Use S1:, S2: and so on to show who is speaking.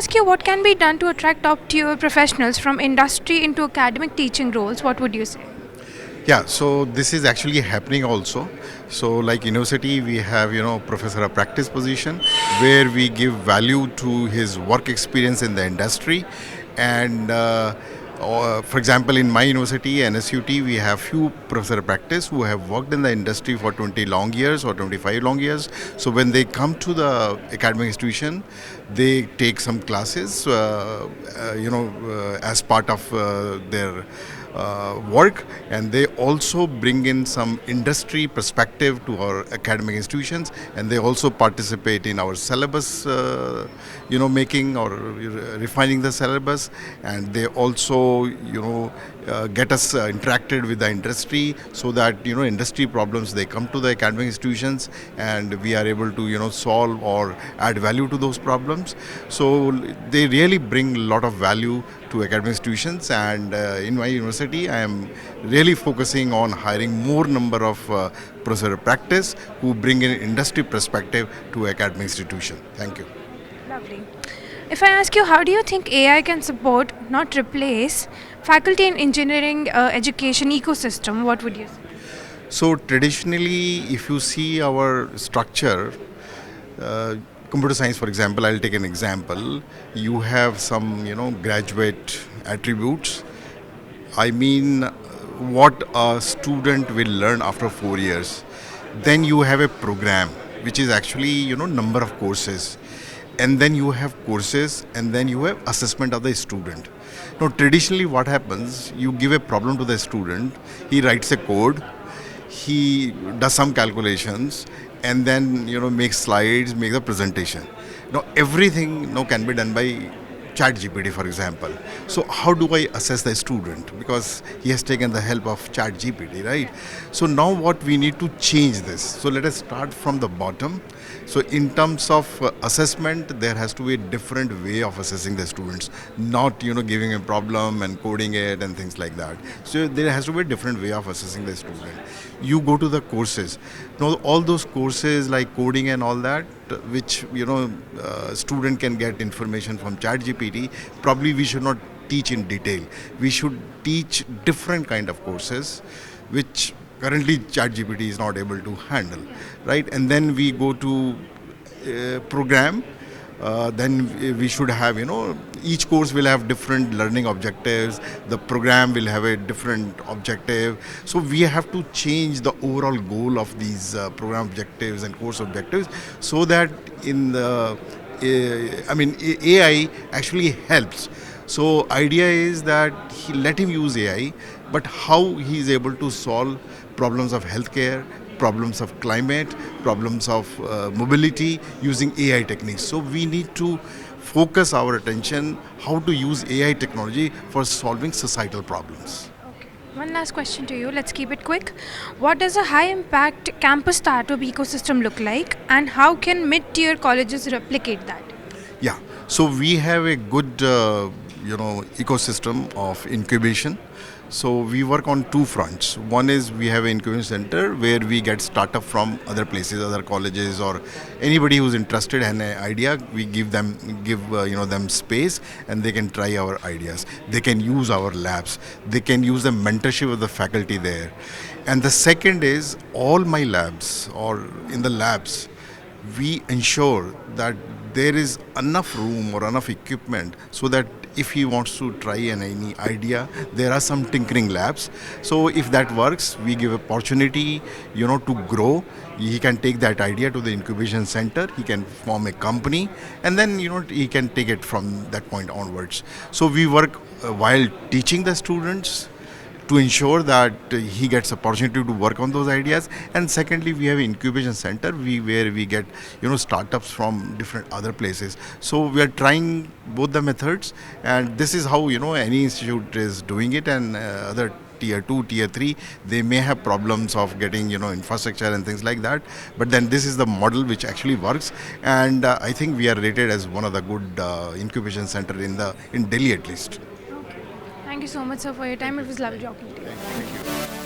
S1: ask you what can be done to attract top tier professionals from industry into academic teaching roles, what would you say?
S2: Yeah, so this is actually happening also. So like university, we have, professor of practice position where we give value to his work experience in the industry. And for example, in my university, NSUT, we have few professor of practice who have worked in the industry for 20 long years or 25 long years. So when they come to the academic institution, they take some classes, as part of their work, and they also bring in some industry perspective to our academic institutions, and they also participate in our syllabus making or refining the syllabus, and they also get us interacted with the industry, so that industry problems, they come to the academic institutions and we are able to solve or add value to those problems. So they really bring a lot of value to academic institutions, and in my university I am really focusing on hiring more number of professor of practice who bring in industry perspective to academic institution. Thank you.
S1: Lovely. If I ask you, how do you think AI can support, not replace, faculty in engineering education ecosystem, what would you say?
S2: So traditionally, if you see our structure, computer science, for example, I'll take an example. You have some, graduate attributes. I mean, what a student will learn after 4 years. Then you have a program, which is actually, number of courses. And then you have courses, and then you have assessment of the student. Now, traditionally, what happens, you give a problem to the student, he writes a code, he does some calculations, and then makes slides, makes a presentation. Now everything now can be done by chat gpt, for example. So how do I assess the student, because he has taken the help of chat gpt, right? So now what we need to change this, so let us start from the bottom. So in terms of assessment, there has to be a different way of assessing the students, not giving a problem and coding it and things like that. So there has to be a different way of assessing the student. You go to the courses. Now all those courses like coding and all that, which student can get information from chat gpt, probably we should not teach in detail. We should teach different kind of courses which currently ChatGPT is not able to handle, right? And then we go to program. Then we should have, each course will have different learning objectives. The program will have a different objective. So we have to change the overall goal of these program objectives and course objectives, so that in the, AI actually helps. So idea is that let him use AI, but how he is able to solve problems of healthcare, problems of climate, problems of mobility using AI techniques. So we need to focus our attention how to use AI technology for solving societal problems.
S1: Okay. One last question to you. Let's keep it quick. What does a high impact campus startup ecosystem look like, and how can mid tier colleges replicate that?
S2: Yeah, so we have a good ecosystem of incubation. So we work on two fronts. One is we have an incubation center where we get startup from other places, other colleges, or anybody who's interested in an idea. We give them them space, and they can try our ideas. They can use our labs. They can use the mentorship of the faculty there. And the second is all my labs, or in the labs, we ensure that there is enough room or enough equipment so that if he wants to try any idea, there are some tinkering labs. So if that works, we give opportunity, to grow. He can take that idea to the incubation center. He can form a company, and then he can take it from that point onwards. So we work while teaching the students to ensure that he gets opportunity to work on those ideas. And secondly, we have an incubation center where we get startups from different other places. So we are trying both the methods, and this is how any institute is doing it. And other tier 2, tier 3, they may have problems of getting infrastructure and things like that, but then this is the model which actually works. And I think we are rated as one of the good incubation center in Delhi at least.
S1: Thank you so much, sir, for your time. It was lovely talking to you.
S2: Thank you.